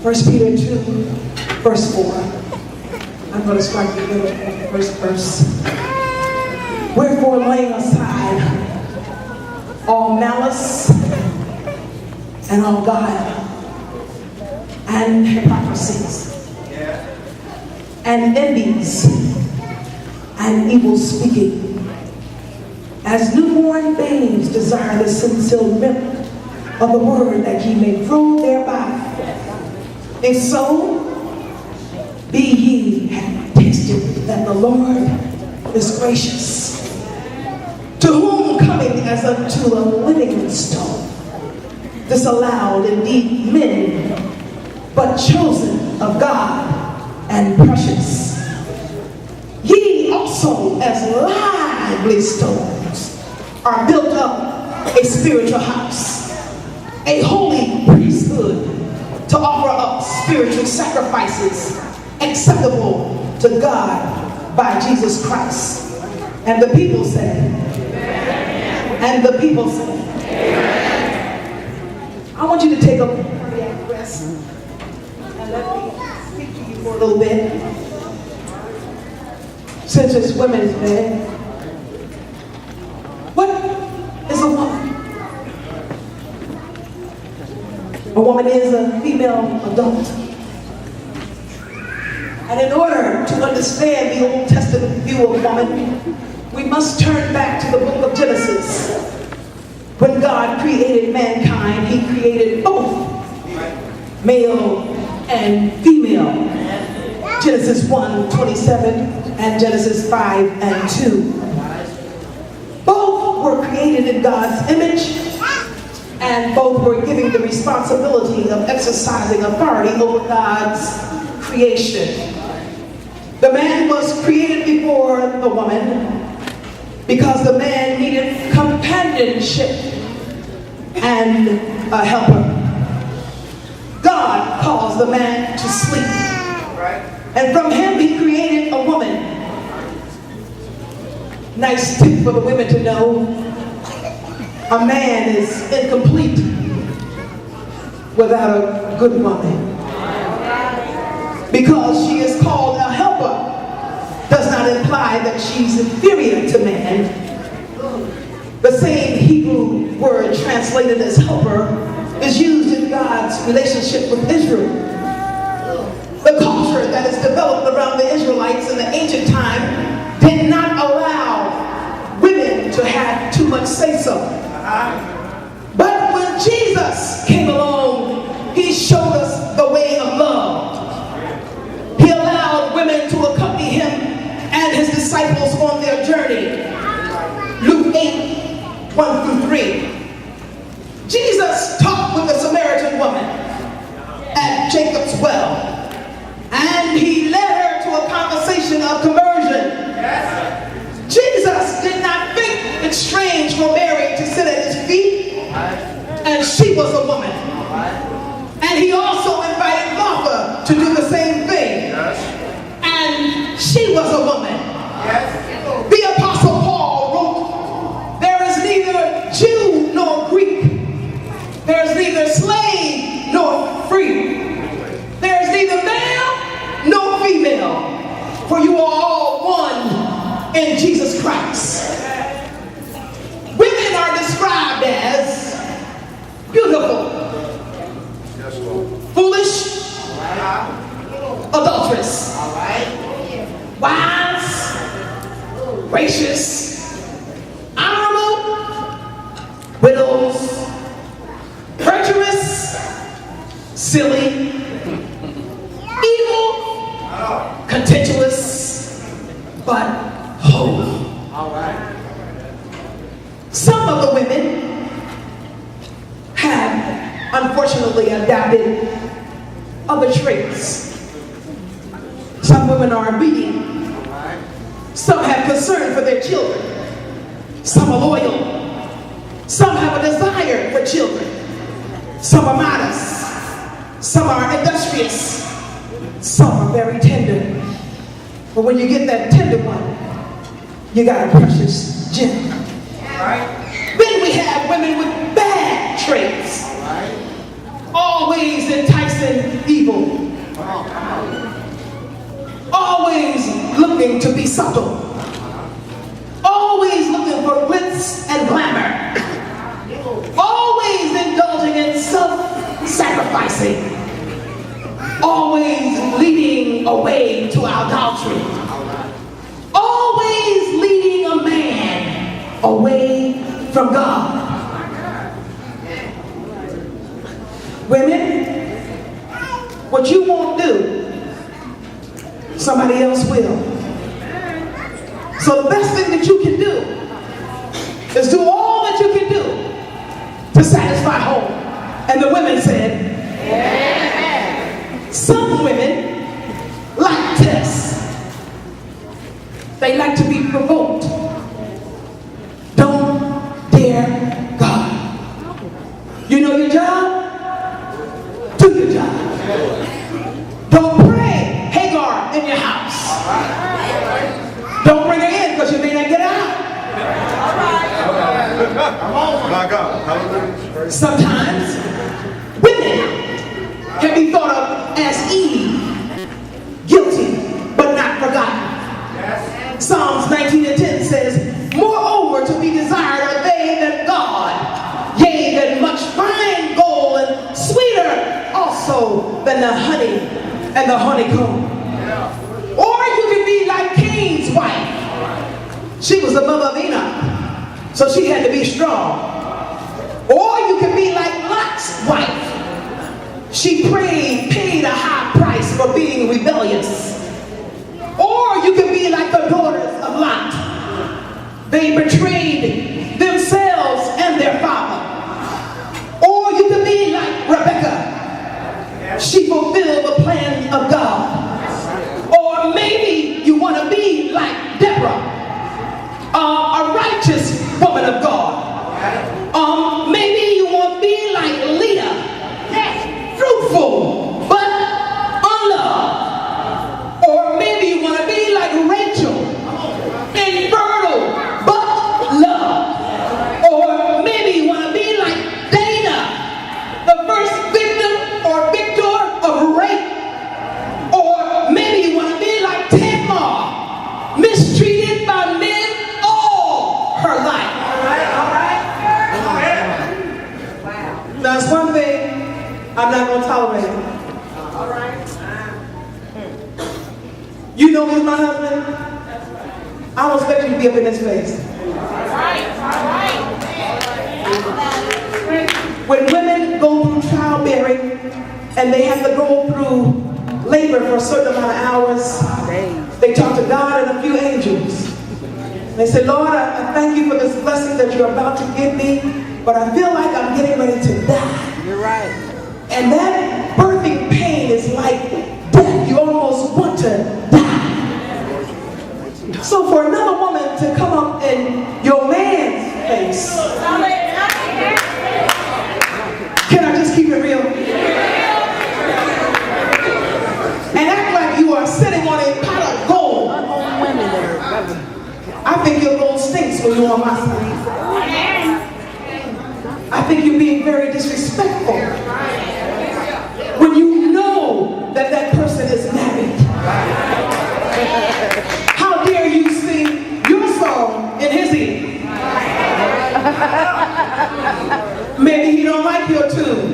First Peter 2, verse 4. I'm going to start the middle of the first verse. Wherefore, laying aside all malice and all guile and hypocrisies and envies and evil speaking, as newborn babes desire the sincere milk of the word, that ye may grow thereby. And so be ye have tasted that the Lord is gracious, to whom coming as unto a living stone, disallowed indeed men, but chosen of God and precious. Ye also as lively stones are built up a spiritual house, a holy priesthood, to offer up spiritual sacrifices acceptable to God by Jesus Christ. And the people said, Amen. And the people said, Amen. I want you to take a cardiac rest and let me speak to you for a little bit. Since it's Women's Day, what is a woman? A woman is a female adult. And in order to understand the Old Testament view of woman, we must turn back to the book of Genesis. When God created mankind, he created both male and female. Genesis 1:27 and Genesis 5:2. Both were created in God's image, and both were given the responsibility of exercising authority over God's creation. The man was created before the woman because the man needed companionship and a helper. God caused the man to sleep, and from him he created a woman. Nice tip for the women to know: a man is incomplete without a good woman. Because she is called a helper does not imply that she's inferior to man. The same Hebrew word translated as helper is used in God's relationship with Israel. The culture that is developed around the Israelites in the ancient time did not allow women to have too much say-so. But when Jesus came along, he showed us the way of love. He allowed women to accompany him and his disciples on their journey. Luke 8:1-3. Jesus talked with the Samaritan woman at Jacob's well, and he led her to a conversation of conversion. Jesus did not think it strange for Mary to sit at his feet, and she was a woman. And he also invited Martha to do the same thing, and she was a woman. The Apostle Paul wrote, "There is neither Jew nor Greek, there is neither slave nor free, there is neither male nor female, for you are all one in Jesus Christ." Women are described as beautiful, foolish, adulterous, wise, gracious, honorable, widows, virtuous, silly, evil, contentious, but holy. Some of the women have unfortunately adopted other traits. Some women are obedient. Some have concern for their children. Some are loyal. Some have a desire for children. Some are modest. Some are industrious. Some are very tender. But when you get that tender one, you got a precious gem. Then we have women with bad traits. Always enticing evil. Always looking to be subtle. Always looking for glitz and glamour. Always indulging in self-sacrificing. Always leading away to idolatry. Always leading a man away from God. Women, what you won't do, somebody else will. So the best thing that you can do is do all that you can do to satisfy home. And the women said, Amen. Some women like tests. They like to be provoked. Don't dare God. You know your job? Do your job. Don't pray Hagar in your house. Don't bring her in because you may not get out. My God. Sometimes women can be thought of as Eve, guilty but not forgotten. Psalms 19:10 says, moreover to be desired are they that God, yea, than much fine gold and sweeter also than the honey and the honeycomb. Or you can be like Cain's wife. She was the mother of Enoch, so she had to be strong. Or you can be like Lot's wife. She paid a high price for being rebellious. Or you can be like the daughters of Lot. They betrayed themselves and their father. Or you can be like Rebecca. She fulfilled the plan of God. Or maybe you want to be like Deborah, a righteous woman of God. Maybe you want to be like Leah, fruitful but unloved. Or maybe you want to be like Rachel, infertile but loved. Or maybe you want to be like Dana, the first victim or victor of rape. Or maybe you want to be like Tamar, mistreated by men all her life. Now, it's one thing I'm not going to tolerate. You know he's my husband? I don't expect you to be up in his face. When women go through childbearing and they have to go through labor for a certain amount of hours, they talk to God and a few angels. They say, Lord, I thank you for this blessing that you're about to give me, but I feel like I'm getting ready to die. You're right. And that birthing pain is like death. You almost want to die. So for another woman to come up in your man's face, can I just keep it real? And act like you are sitting on a pot of gold. I think your gold stinks when you're on my side. I think you're being very disrespectful when you know that that person is married. How dare you sing your song in his ear? Maybe he don't like your tune,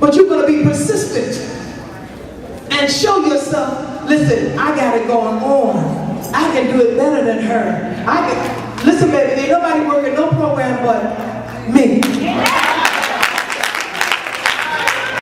but you're going to be persistent and show yourself, listen, I got it going on. I can do it better than her. Listen, baby, ain't nobody working no program but me.